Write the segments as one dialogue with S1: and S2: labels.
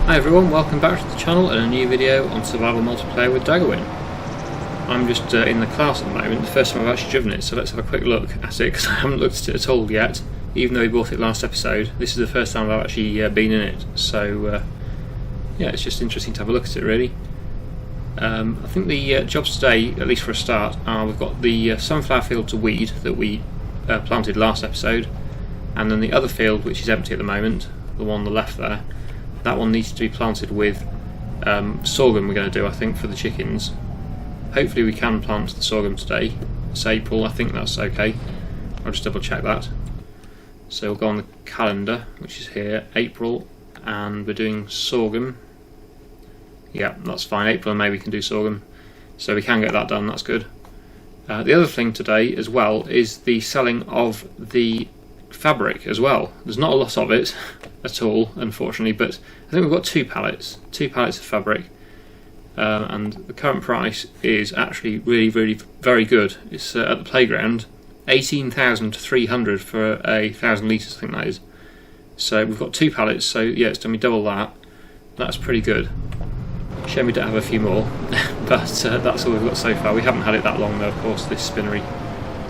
S1: Hi everyone, welcome back to the channel and a new video on survival multiplayer with Daggerwin. I'm just in the class at the moment, the first time I've actually driven it, so let's have a quick look at it because I haven't looked at it at all yet. Even though we bought it last episode, this is the first time I've actually been in it, so yeah, it's just interesting to have a look at it really. I think the jobs today, at least for a start, are we've got the sunflower field to weed that we planted last episode, and then the other field, which is empty at the moment, the one on the left there, that one needs to be planted with sorghum we're going to do, I think, for the chickens. Hopefully we can plant the sorghum today. It's April, I think that's okay. I'll just double check that. So we'll go on the calendar, which is here, April, and we're doing sorghum. Yeah, that's fine, April and May we can do sorghum. So we can get that done, that's good. The other thing today as well is the selling of the fabric as well. There's not a lot of it at all, unfortunately, but I think we've got two pallets of fabric, and the current price is actually really very good. It's at the playground 18,300 for 1,000 litres, I think that is. So we've got two pallets, so yeah, it's done me double that. That's pretty good. Shame we don't have a few more, but that's all we've got so far. We haven't had it that long though, of course, this spinnery.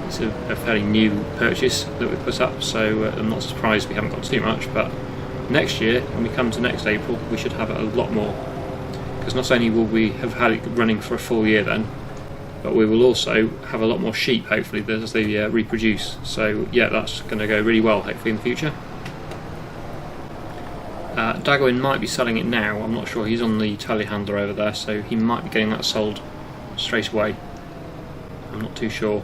S1: It's a fairly new purchase that we put up, so I'm not surprised we haven't got too much, but next year, when we come to next April, we should have a lot more, because not only will we have had it running for a full year then, but we will also have a lot more sheep, hopefully, as they reproduce. So yeah, that's going to go really well, hopefully, in the future. Daggerwin might be selling it now, I'm not sure. He's on the telehandler over there, so he might be getting that sold straight away. I'm not too sure.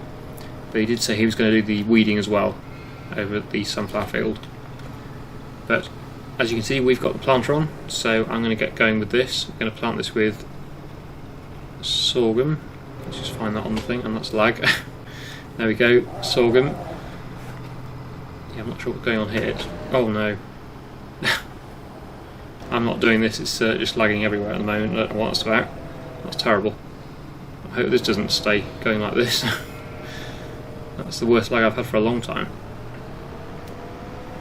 S1: But he did say he was going to do the weeding as well over at the sunflower field. But as you can see, we've got the planter on, so I'm going to get going with this. I'm going to plant this with sorghum. Let's just find that on the thing, and that's lag. There we go, sorghum. Yeah, I'm not sure what's going on here. Oh no. I'm not doing this, it's just lagging everywhere at the moment. I don't know what that's about. That's terrible. I hope this doesn't stay going like this. That's the worst lag I've had for a long time.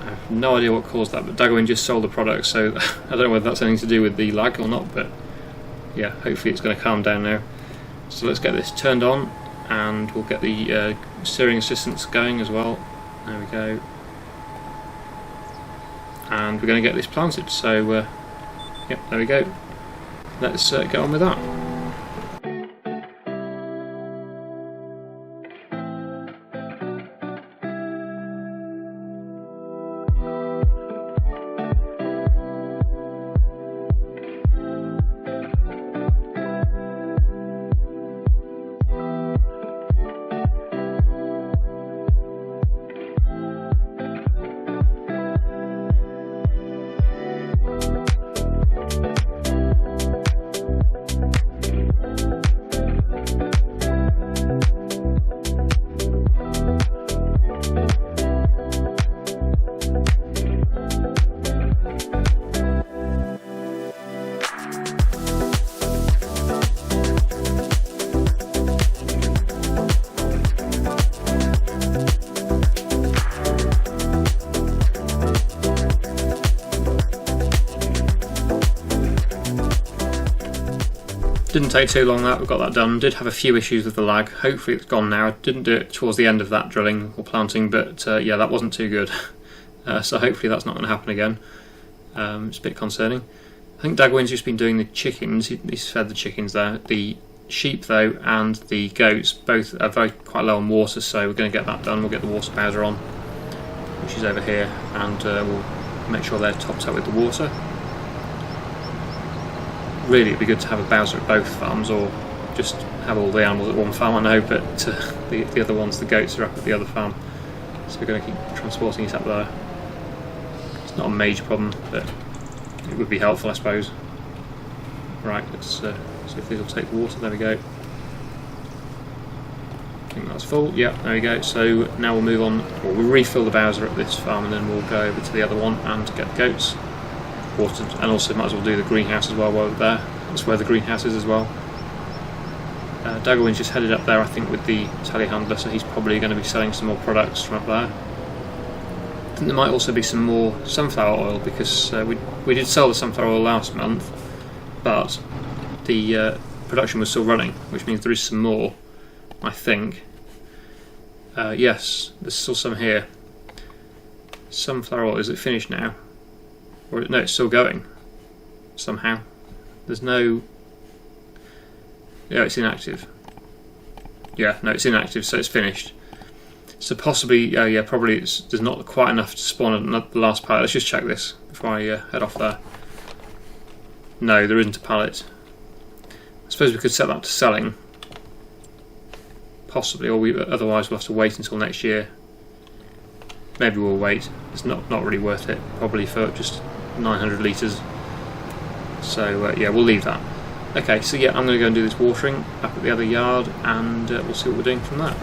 S1: I have no idea what caused that, but Daggerwin just sold the product, so I don't know whether that's anything to do with the lag or not, but yeah, hopefully it's going to calm down now. So let's get this turned on, and we'll get the steering assistance going as well. There we go. And we're going to get this planted, so yep, there we go. Let's get on with that. Didn't take too long that we got that done. Did have a few issues with the lag. Hopefully it's gone now. Didn't do it towards the end of that drilling or planting, but yeah, that wasn't too good. So hopefully that's not going to happen again. It's a bit concerning. I think Daggerwin's just been doing the chickens. He's fed the chickens there. The sheep though and the goats both are quite low on water, so we're going to get that done. We'll get the water bowser on, which is over here, and we'll make sure they're topped up with the water. Really, it'd be good to have a bowser at both farms, or just have all the animals at one farm, I know, but the other ones, the goats, are up at the other farm. So we're going to keep transporting it up there. It's not a major problem, but it would be helpful, I suppose. Right, let's see if these will take the water. There we go. I think that's full. Yeah, there we go. So now we'll move on, or we'll refill the bowser at this farm, and then we'll go over to the other one and get the goats watered, and also might as well do the greenhouse as well while we're there. That's where the greenhouse is as well. Daggerwin's just headed up there, I think, with the telehandler, so he's probably going to be selling some more products from up there. think there might also be some more sunflower oil, because we did sell the sunflower oil last month, but the production was still running, which means there is some more, I think. Yes, there's still some here. Sunflower oil, is it finished now? Or no, it's still going somehow. There's no... Yeah, it's inactive. Yeah, no, it's inactive, so it's finished. So possibly, yeah, probably there's not quite enough to spawn the last pallet. Let's just check this before I head off there. No, there isn't a pallet. I suppose we could set that to selling, possibly, or otherwise we'll have to wait until next year. Maybe we'll wait. It's not really worth it, probably, for just 900 litres. So yeah, we'll leave that. Okay, so yeah, I'm going to go and do this watering up at the other yard, and we'll see what we're doing from there.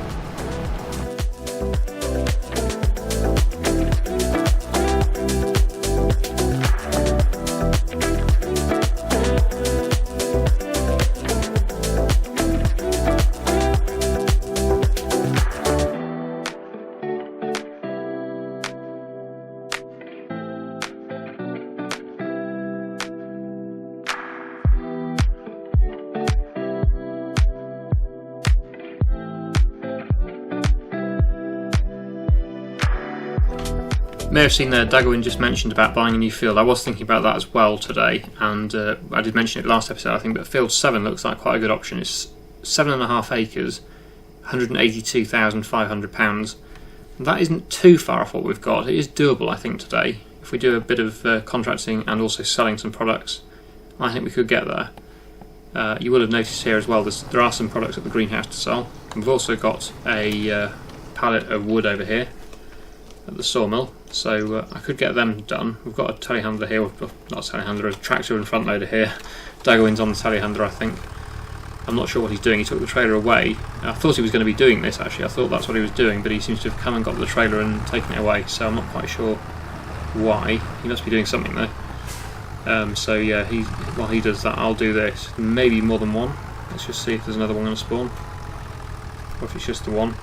S1: May have seen there Daggerwin just mentioned about buying a new field. I was thinking about that as well today, and I did mention it last episode, I think, but field 7 looks like quite a good option. It's 7.5 acres, £182,500. That isn't too far off what we've got. It is doable, I think, today. If we do a bit of contracting and also selling some products, I think we could get there. You will have noticed here as well, there are some products at the greenhouse to sell. We've also got a pallet of wood over here at the sawmill, so I could get them done. We've got a telehandler here, not a telehandler, a tractor and front loader here. Daggerwin's on the telehandler, I think. I'm not sure what he's doing. He took the trailer away. I thought he was going to be doing this, actually. I thought that's what he was doing, but he seems to have come and got the trailer and taken it away, so I'm not quite sure why. He must be doing something though. So yeah, while he does that, I'll do this. Maybe more than one. Let's just see if there's another one going to spawn, or if it's just the one.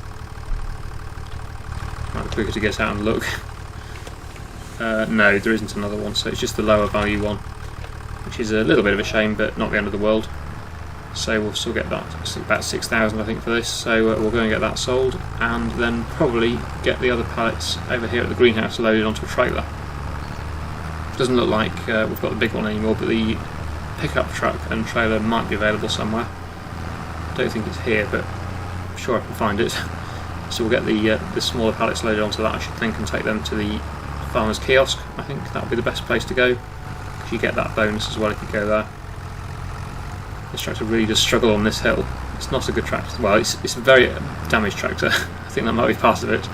S1: Might be quicker to get out and look. No, there isn't another one, so it's just the lower value one, which is a little bit of a shame, but not the end of the world. So we'll still get that. It's about 6,000, I think, for this. So we'll go and get that sold, and then probably get the other pallets over here at the greenhouse loaded onto a trailer. Doesn't look like we've got the big one anymore, but the pickup truck and trailer might be available somewhere. Don't think it's here, but I'm sure I can find it. So we'll get the smaller pallets loaded onto that, I should think, and take them to the farmer's kiosk. I think that would be the best place to go, because you get that bonus as well if you go there. This tractor really does struggle on this hill. It's not a good tractor. Well, it's a very damaged tractor. I think that might be part of it.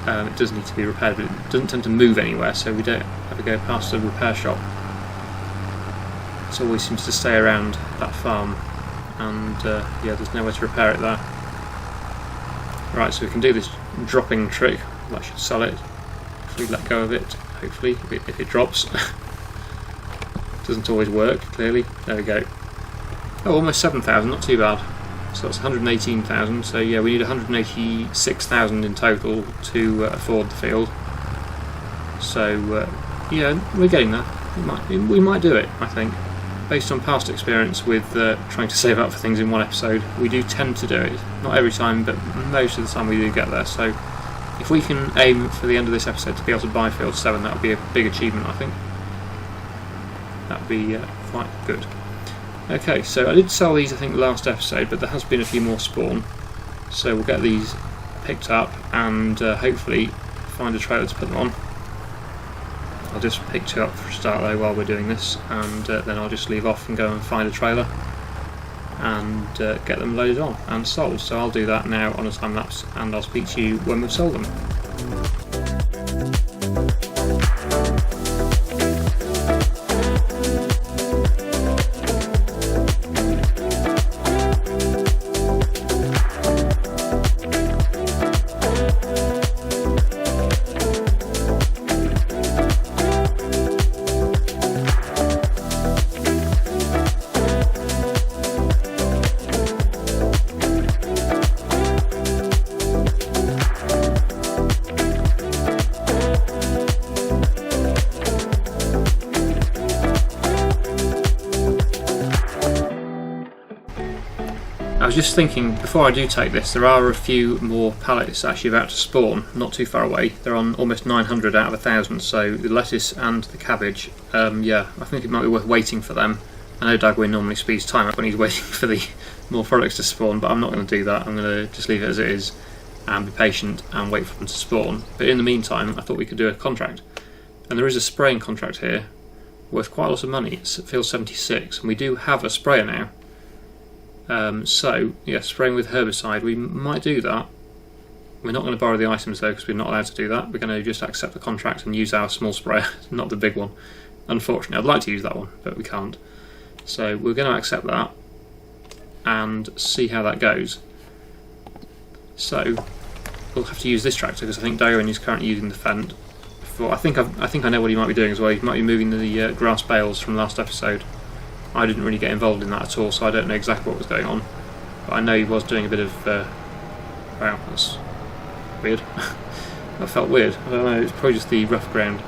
S1: It does need to be repaired, but it doesn't tend to move anywhere, so we don't have to go past a repair shop. It always seems to stay around that farm, and yeah, there's nowhere to repair it there. Right, so we can do this dropping trick. That should sell it if we let go of it, hopefully, if it drops. Doesn't always work, clearly. There we go. Oh, almost 7,000, not too bad. So that's 118,000, so yeah, we need 186,000 in total to afford the field. So yeah, we're getting there. We might do it, I think. Based on past experience with trying to save up for things in one episode, we do tend to do it. Not every time, but most of the time we do get there. So if we can aim for the end of this episode to be able to buy field 7, that would be a big achievement, I think. That would be quite good. Okay, so I did sell these, I think, last episode, but there has been a few more spawn. So we'll get these picked up and hopefully find a trailer to put them on. I'll just pick 2 up for a start though while we're doing this, and then I'll just leave off and go and find a trailer and get them loaded on and sold. So I'll do that now on a time lapse, and I'll speak to you when we've sold them. was just thinking, before I do take this, there are a few more pallets actually about to spawn, not too far away. They're on almost 900 out of 1,000, so the lettuce and the cabbage, yeah, I think it might be worth waiting for them. I know Daggerwin normally speeds time up when he's waiting for the more products to spawn, but I'm not going to do that. I'm going to just leave it as it is and be patient and wait for them to spawn. But in the meantime, I thought we could do a contract. And there is a spraying contract here, worth quite a lot of money. It's field 76, and we do have a sprayer now. So, yeah, spraying with herbicide, we might do that. We're not going to borrow the items though, because we're not allowed to do that. We're going to just accept the contract and use our small sprayer, not the big one. Unfortunately, I'd like to use that one, but we can't. So we're going to accept that and see how that goes. So we'll have to use this tractor because I think Daggerwin is currently using the Fendt. I think I know what he might be doing as well. He might be moving the grass bales from last episode. I didn't really get involved in that at all, so I don't know exactly what was going on. But I know he was doing a bit of... wow, that's weird. That felt weird. I don't know, it's probably just the rough ground.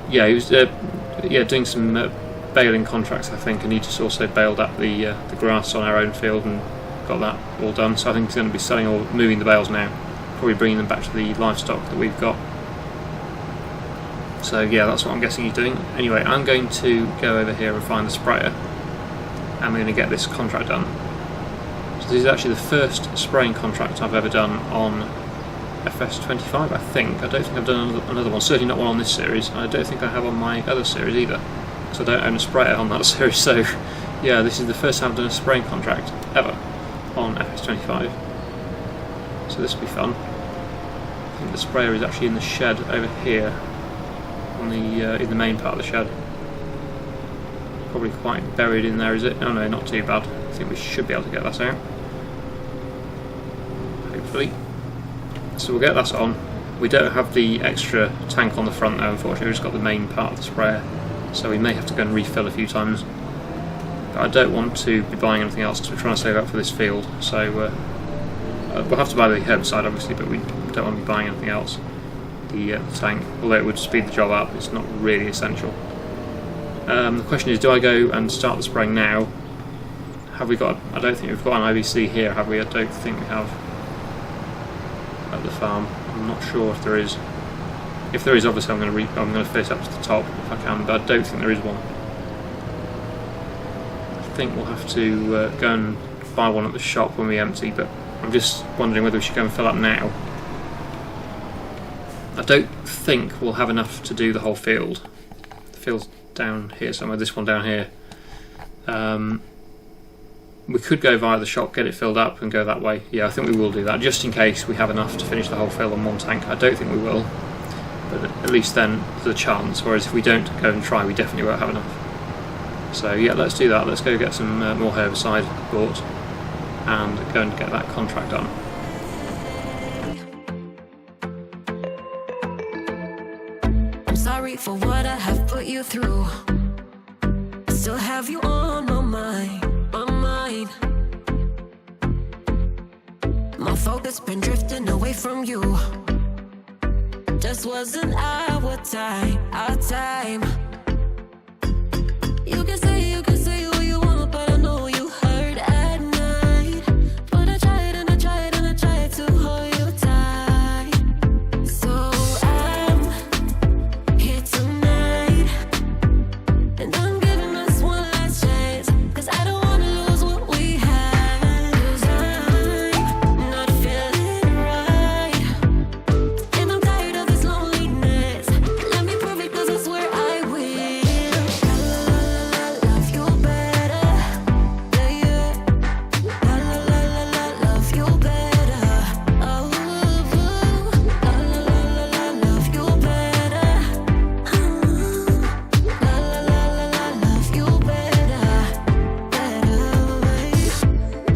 S1: Yeah, he was doing some baling contracts, I think, and he just also baled up the grass on our own field and got that all done. So I think he's going to be selling or moving the bales now. Probably bringing them back to the livestock that we've got. So yeah, that's what I'm guessing he's doing. Anyway, I'm going to go over here and find the sprayer, and we're going to get this contract done. So this is actually the first spraying contract I've ever done on FS25, I think. I don't think I've done another one, certainly not one on this series. I don't think I have on my other series either, because I don't own a sprayer on that series. So yeah, this is the first time I've done a spraying contract ever on FS25. So this will be fun. I think the sprayer is actually in the shed over here. On the in the main part of the shed. Probably quite buried in there, is it? Oh no, not too bad. I think we should be able to get that out. Hopefully. So we'll get that on. We don't have the extra tank on the front though, unfortunately. We've just got the main part of the sprayer. So we may have to go and refill a few times. But I don't want to be buying anything else because we're trying to save up for this field. So we'll have to buy the herbicide obviously, but we don't want to be buying anything else. The tank, although it would speed the job up, it's not really essential. The question is, do I go and start the spraying now? Have we got, I don't think we've got an IVC here, have we? I don't think we have at the farm. I'm not sure if there is. If there is, obviously I'm going to fill it up to the top if I can, but I don't think there is one. I think we'll have to go and buy one at the shop when we empty, but I'm just wondering whether we should go and fill up now. I don't think we'll have enough to do the whole field. The field's down here somewhere, this one down here. We could go via the shop, get it filled up and go that way. Yeah, I think we will do that, just in case we have enough to finish the whole field on one tank. I don't think we will, but at least then there's a chance, whereas if we don't go and try, we definitely won't have enough. So yeah, let's do that. Let's go get some more herbicide bought and go and get that contract done.
S2: Sorry for what I have put you through. I still have you on my mind, my mind. My focus been drifting away from you. Just wasn't our time, our time. You can say what you want, but I know you hurt at night. But I tried and I tried and I tried to hold you tight. So tonight, and I'm giving us one last chance, cause I don't wanna lose what we had. Cause I'm not feeling right, and I'm tired of this loneliness. Let me prove it, cause I swear I will. Love you better, yeah, yeah. Love you better, oh, love you better. Love you better.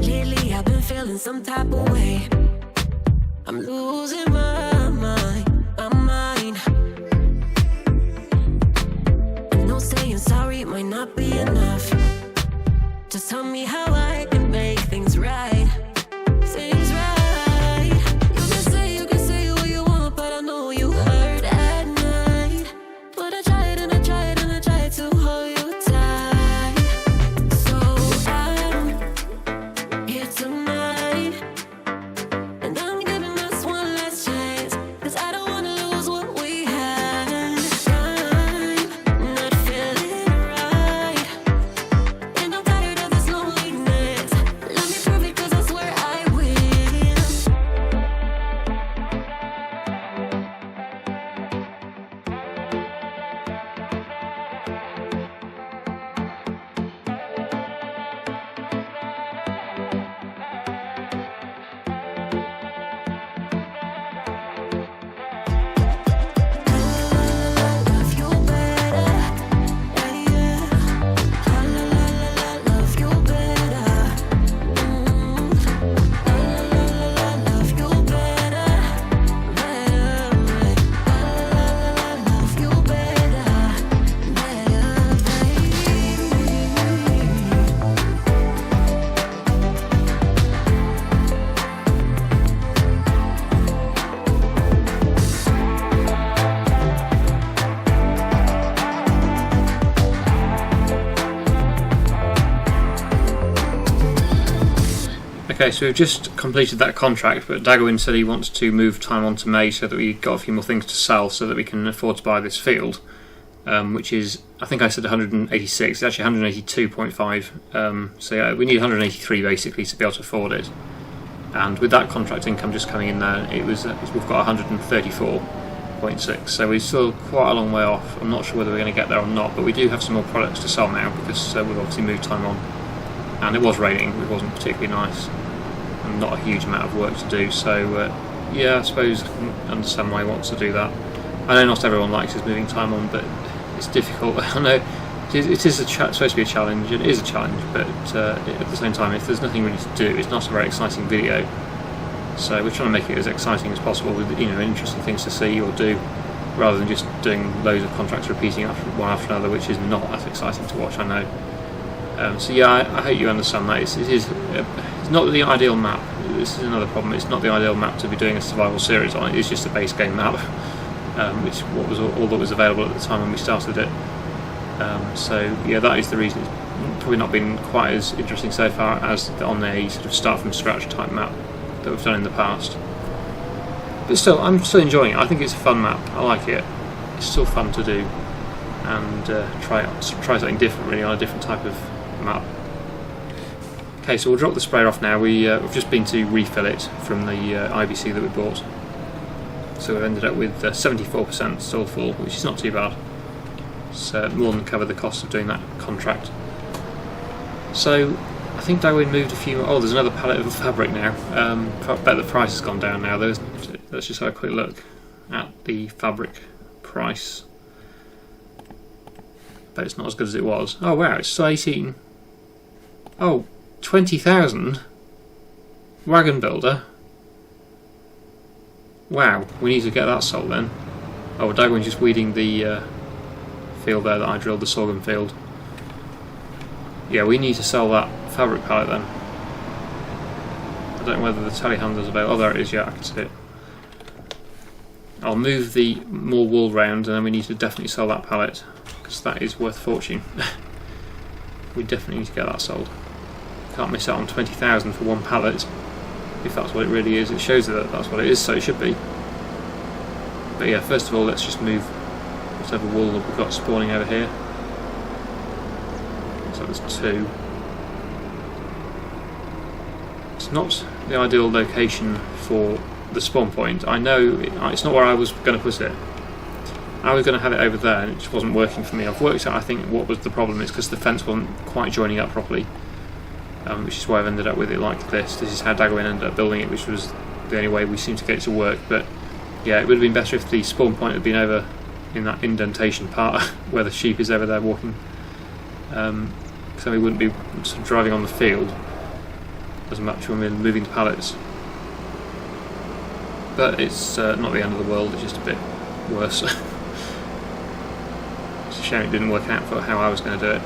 S2: Lately I've been feeling some type of way. I'm losing my mind, my mind. I know saying sorry might not be enough. Just tell me how I can make things right. Things right. You can say what you want, but I know you hurt at night. But I tried and I tried and I tried to hold you tight. So I'm here tonight.
S1: Okay, so we've just completed that contract, but Daggerwin said he wants to move time on to May so that we've got a few more things to sell so that we can afford to buy this field, which is, I think I said 186, it's actually 182.5, so yeah, we need 183 basically to be able to afford it. And with that contract income just coming in there, we've got 134.6, so we're still quite a long way off. I'm not sure whether we're going to get there or not, but we do have some more products to sell now because we've obviously moved time on. And it was raining, it wasn't particularly nice, and not a huge amount of work to do, so yeah, I suppose I can understand why he wants to do that. I know not everyone likes his moving time on, but it's difficult. I know it is supposed to be a challenge, it is a challenge, but at the same time, if there's nothing really to do, it's not a very exciting video. So we're trying to make it as exciting as possible with, you know, interesting things to see or do, rather than just doing loads of contracts repeating one after another, which is not as exciting to watch, I know. So yeah, I hope you understand that. It's not the ideal map. This is another problem. It's not the ideal map to be doing a survival series on. It is just a base game map, which was all that was available at the time when we started it. So yeah, that is the reason it's probably not been quite as interesting so far as on a sort of start from scratch type map that we've done in the past. But still, I'm still enjoying it. I think it's a fun map. I like it. It's still fun to do and try something different, really, on a different type of map. Okay, so we'll drop the sprayer off now. We've just been to refill it from the IBC that we bought. So we've ended up with 74% still full, which is not too bad. It's more than cover the cost of doing that contract. So I think Daggerwin moved a few more. Oh, there's another pallet of fabric now. I bet the price has gone down now. Let's just have a quick look at the fabric price. But it's not as good as it was. Oh wow, it's still 18. Oh, 20,000? Wagon builder? Wow, we need to get that sold then. Oh, Daggerwin's just weeding the field there that I drilled, the sorghum field. Yeah, we need to sell that fabric pallet then. I don't know whether the telehandler's available. Oh, there it is, yeah, I can see it. I'll move the more wool round and then we need to definitely sell that pallet, because that is worth a fortune. We definitely need to get that sold. Can't miss out on 20,000 for one pallet, if that's what it really is. It shows that that's what it is, so it should be. But yeah, first of all, let's just move whatever wool that we've got spawning over here. So there's two. It's not the ideal location for the spawn point. I know it's not where I was going to put it. I was going to have it over there and it just wasn't working for me. I've worked out, I think, what was the problem is because the fence wasn't quite joining up properly, which is why I've ended up with it like this. This is how Daggerwin ended up building it, which was the only way we seemed to get it to work. But yeah, it would have been better if the spawn point had been over in that indentation part where the sheep is over there walking, so we wouldn't be sort of driving on the field as much when we're moving the pallets. But it's not the end of the world, it's just a bit worse. It's a shame it didn't work out for how I was going to do it.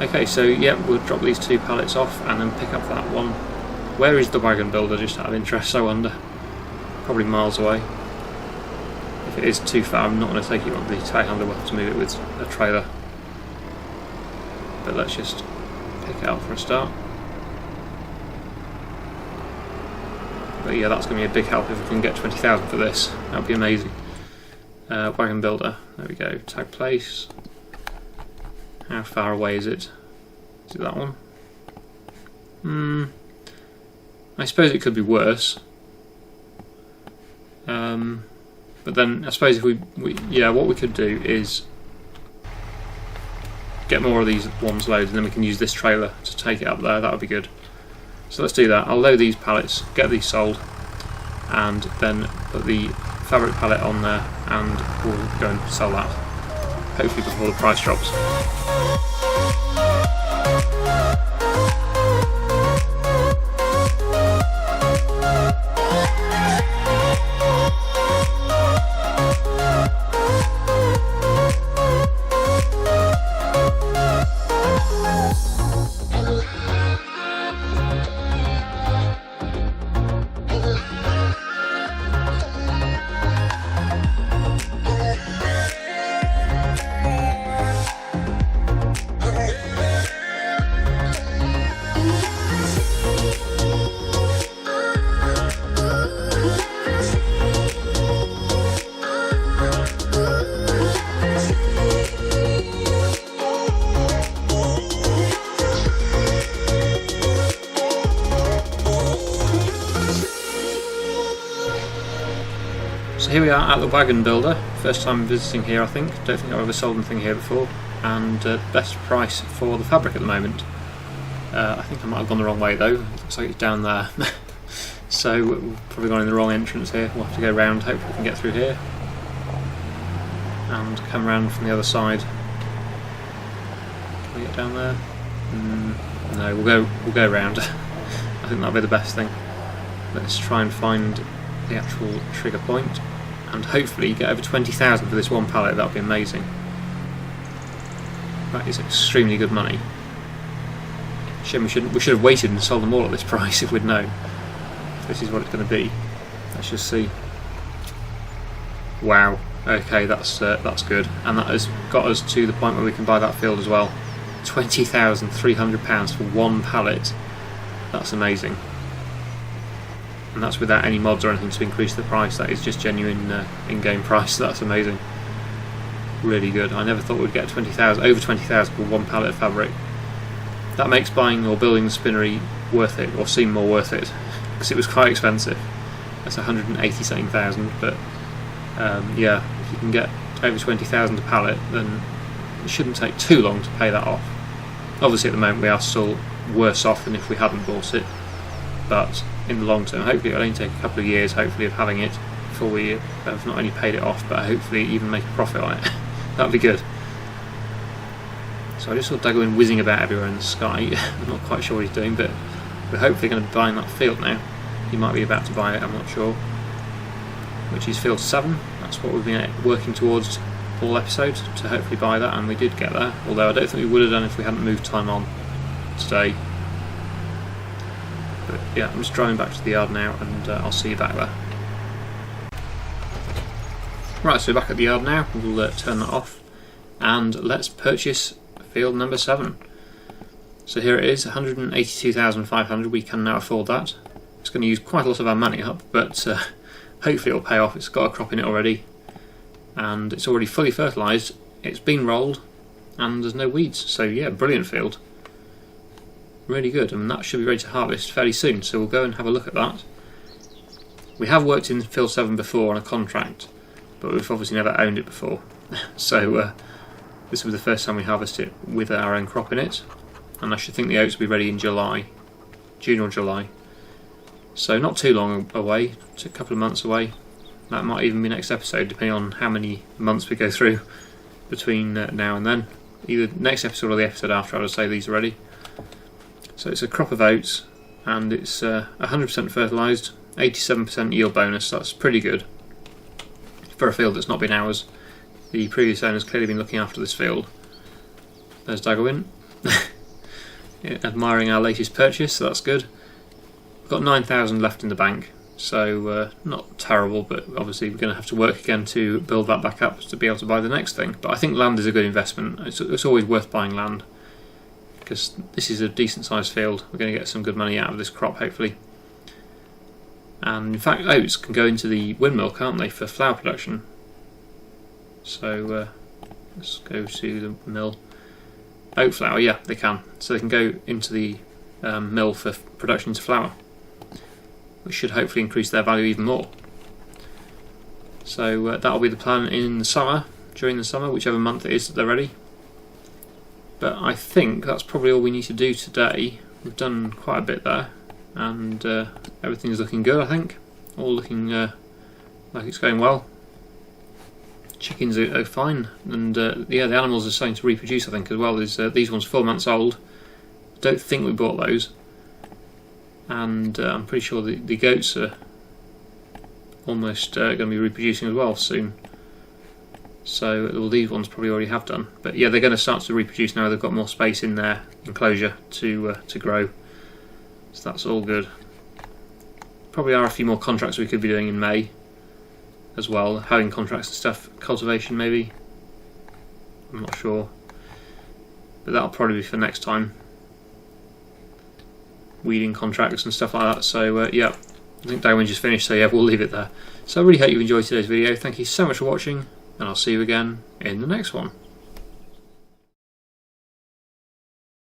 S1: Okay, so yeah, we'll drop these two pallets off and then pick up that one. Where is the wagon builder, just out of interest, I wonder? Probably miles away. If it is too far, I'm not going to take it on the telehandler, we'll have to move it with a trailer. But let's just pick it up for a start. But yeah, that's going to be a big help if we can get 20,000 for this. That would be amazing. Wagon builder, there we go. Tag place. How far away is it? Is it that one? I suppose it could be worse. But then I suppose if yeah, what we could do is get more of these ones loaded, and then we can use this trailer to take it up there. That would be good. So let's do that. I'll load these pallets, get these sold, and then put the fabric pallet on there, and we'll go and sell that. Hopefully before the price drops. here we are at the wagon builder. First time visiting here, I think. Don't think I've ever sold anything here before. And best price for the fabric at the moment. I think I might have gone the wrong way though. Looks like it's down there. So we've probably gone in the wrong entrance here. We'll have to go round. Hopefully we can get through here and come round from the other side. Can we get down there? No, we'll go round. I think that'll be the best thing. Let's try and find the actual trigger point and hopefully get over 20,000 for this one pallet. That would be amazing. That is extremely good money. Shame we should have waited and sold them all at this price if we'd known. This is what it's going to be. Let's just see. Wow. Okay, that's good, and that has got us to the point where we can buy that field as well. £20,300 for one pallet. That's amazing. And that's without any mods or anything to increase the price. That is just genuine in-game price. That's amazing. Really good. I never thought we'd get 20,000, over 20,000 for one pallet of fabric. That makes buying or building the spinnery worth it, or seem more worth it, because it was quite expensive. That's 180 thousand, but yeah, if you can get over 20,000 a pallet, then it shouldn't take too long to pay that off. Obviously, at the moment, we are still worse off than if we hadn't bought it, but in the long term, hopefully, it'll only take a couple of years, hopefully, of having it before we have not only paid it off, but hopefully even make a profit on it. That'd be good. So I just saw Daggerwin whizzing about everywhere in the sky. I'm not quite sure what he's doing, but we're hopefully going to be buying that field now. He might be about to buy it, I'm not sure. Which is field 7. That's what we've been working towards all episode, to hopefully buy that, and we did get there. Although I don't think we would have done if we hadn't moved time on today. But yeah, I'm just driving back to the yard now, and I'll see you back there. Right, so we're back at the yard now. We'll turn that off, and let's purchase field number 7. So here it is, 182,500. We can now afford that. It's going to use quite a lot of our money up, but hopefully it'll pay off. It's got a crop in it already, and it's already fully fertilised. It's been rolled, and there's no weeds. So yeah, brilliant field. Really good, and that should be ready to harvest fairly soon. So we'll go and have a look at that. We have worked in field 7 before on a contract, but we've obviously never owned it before. So this will be the first time we harvest it with our own crop in it, and I should think the oats will be ready in June or July. So not too long away, it's a couple of months away. That might even be next episode, depending on how many months we go through between now and then. Either next episode or the episode after, I would say these are ready. So it's a crop of oats, and it's 100% fertilised, 87% yield bonus. That's pretty good for a field that's not been ours. The previous owner's clearly been looking after this field. There's Daggerwin, admiring our latest purchase, so that's good. We've got 9,000 left in the bank, so not terrible, but obviously we're going to have to work again to build that back up to be able to buy the next thing. But I think land is a good investment. It's always worth buying land, because this is a decent sized field. We're going to get some good money out of this crop, hopefully. And in fact, oats can go into the windmill, can't they, for flour production? So let's go to the mill. Oat flour, yeah, they can. So they can go into the mill for production into flour, which should hopefully increase their value even more. So that'll be the plan in the summer, during the summer, whichever month it is that they're ready. But I think that's probably all we need to do today. We've done quite a bit there, and everything's looking good, I think. All looking like it's going well. Chickens are fine, and yeah, the animals are starting to reproduce, I think, as well. There's these ones 4 months old. I don't think we bought those, and I'm pretty sure the goats are almost going to be reproducing as well soon. So all these ones probably already have done, but yeah, they're going to start to reproduce now. They've got more space in their enclosure to grow, so that's all good. Probably are a few more contracts we could be doing in May as well, having contracts and stuff, cultivation maybe, I'm not sure, but that'll probably be for next time. Weeding contracts and stuff like that. So yeah, I think Daggerwin just finished, so yeah, we'll leave it there. So I really hope you enjoyed today's video. Thank you so much for watching, and I'll see you again in the next one.